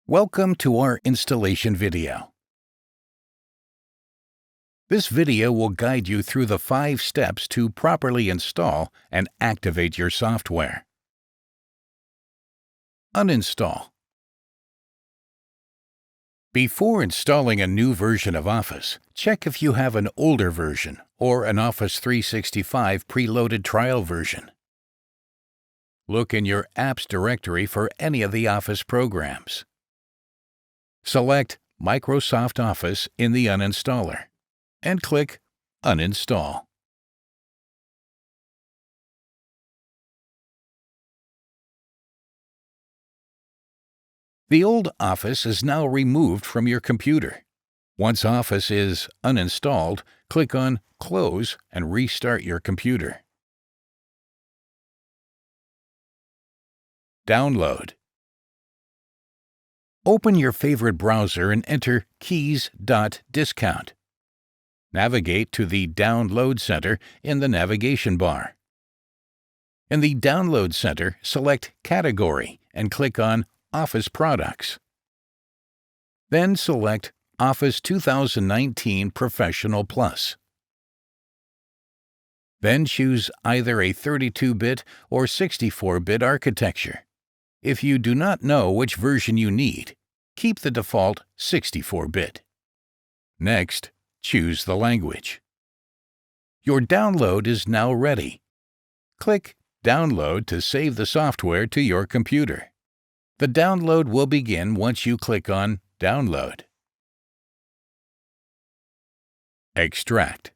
Welcome to our installation video. This video will guide you through the 5 steps to properly install and activate your software. Uninstall. Before installing a new version of Office, check if you have an older version or an Office 365 preloaded trial version. Look in your Apps directory for any of the Office programs. Select Microsoft Office in the Uninstaller and click Uninstall. The old Office is now removed from your computer. Once Office is uninstalled, click on Close and restart your computer. Download. Open your favorite browser and enter keys.discount. Navigate to the Download Center in the navigation bar. In the Download Center, select Category and click on Office Products. Then select Office 2019 Professional Plus. Then choose either a 32-bit or 64-bit architecture. If you do not know which version you need, keep the default 64-bit. Next, choose the language. Your download is now ready. Click Download to save the software to your computer. The download will begin once you click on Download. Extract.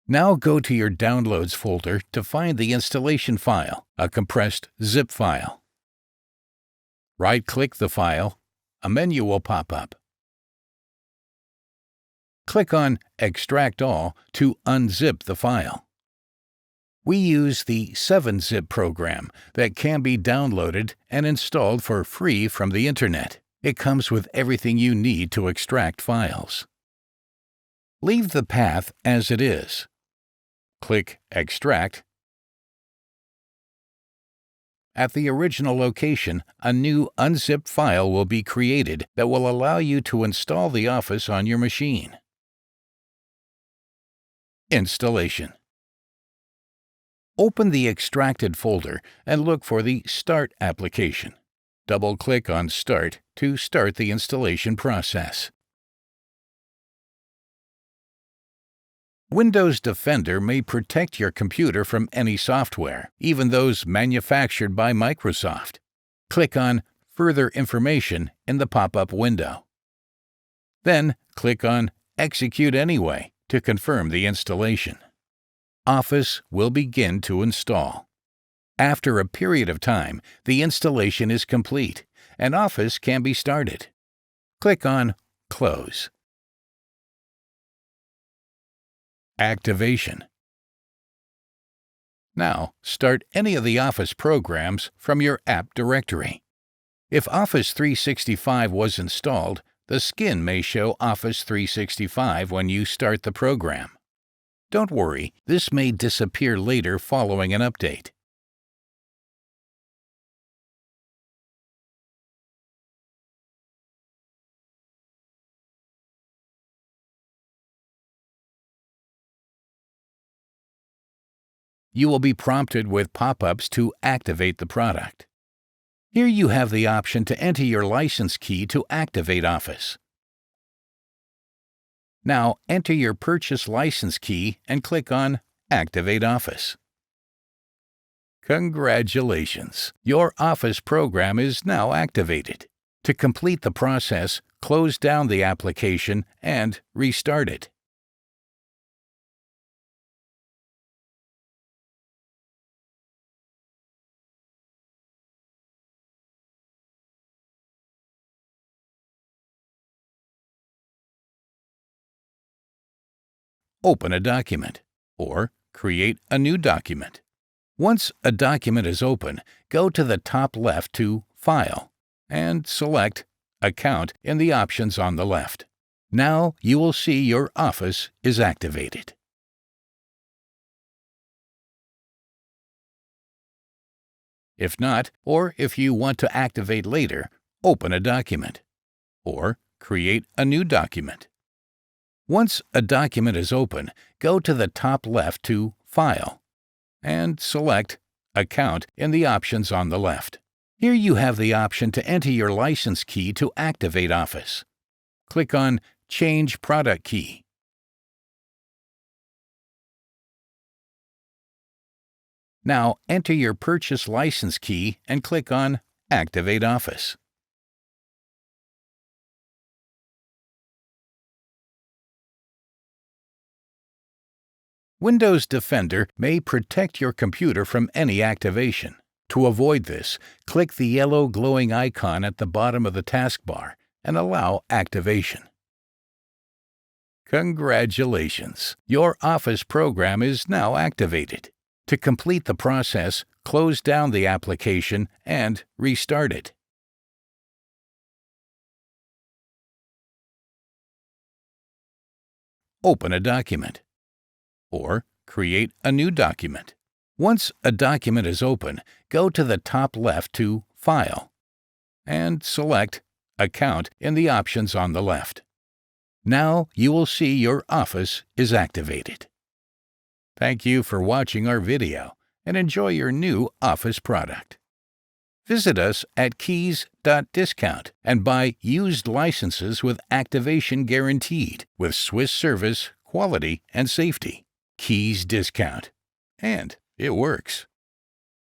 Now go to your Downloads folder to find the installation file, a compressed zip file. Right-click the file. A menu will pop up. Click on Extract All to unzip the file. We use the 7-zip program that can be downloaded and installed for free from the Internet. It comes with everything you need to extract files. Leave the path as it is. Click Extract. At the original location, a new unzipped file will be created that will allow you to install the Office on your machine. Installation. Open the extracted folder and look for the Start application. Double-click on Start to start the installation process. Windows Defender may protect your computer from any software, even those manufactured by Microsoft. Click on Further Information in the pop-up window. Then click on Execute Anyway to confirm the installation. Office will begin to install. After a period of time, the installation is complete, and Office can be started. Click on Close. Activation. Now, start any of the Office programs from your App directory. If Office 365 was installed, the skin may show Office 365 when you start the program. Don't worry, this may disappear later following an update. You will be prompted with pop-ups to activate the product. Here you have the option to enter your license key to activate Office. Now enter your purchase license key and click on Activate Office. Congratulations! Your Office program is now activated. To complete the process, close down the application and restart it. Open a document, or create a new document. Once a document is open, go to the top left to File and select Account in the options on the left. Now you will see your Office is activated. If not, or if you want to activate later, open a document, or create a new document. Once a document is open, go to the top left to File and select Account in the options on the left. Here you have the option to enter your license key to activate Office. Click on Change Product Key. Now enter your purchase license key and click on Activate Office. Windows Defender may protect your computer from any activation. To avoid this, click the yellow glowing icon at the bottom of the taskbar and allow activation. Congratulations! Your Office program is now activated. To complete the process, close down the application and restart it. Open a document, or create a new document. Once a document is open, go to the top left to File and select Account in the options on the left. Now you will see your Office is activated. Thank you for watching our video and enjoy your new Office product. Visit us at keys.discount and buy used licenses with activation guaranteed with Swiss service, quality, and safety. Keys Discount. And it works.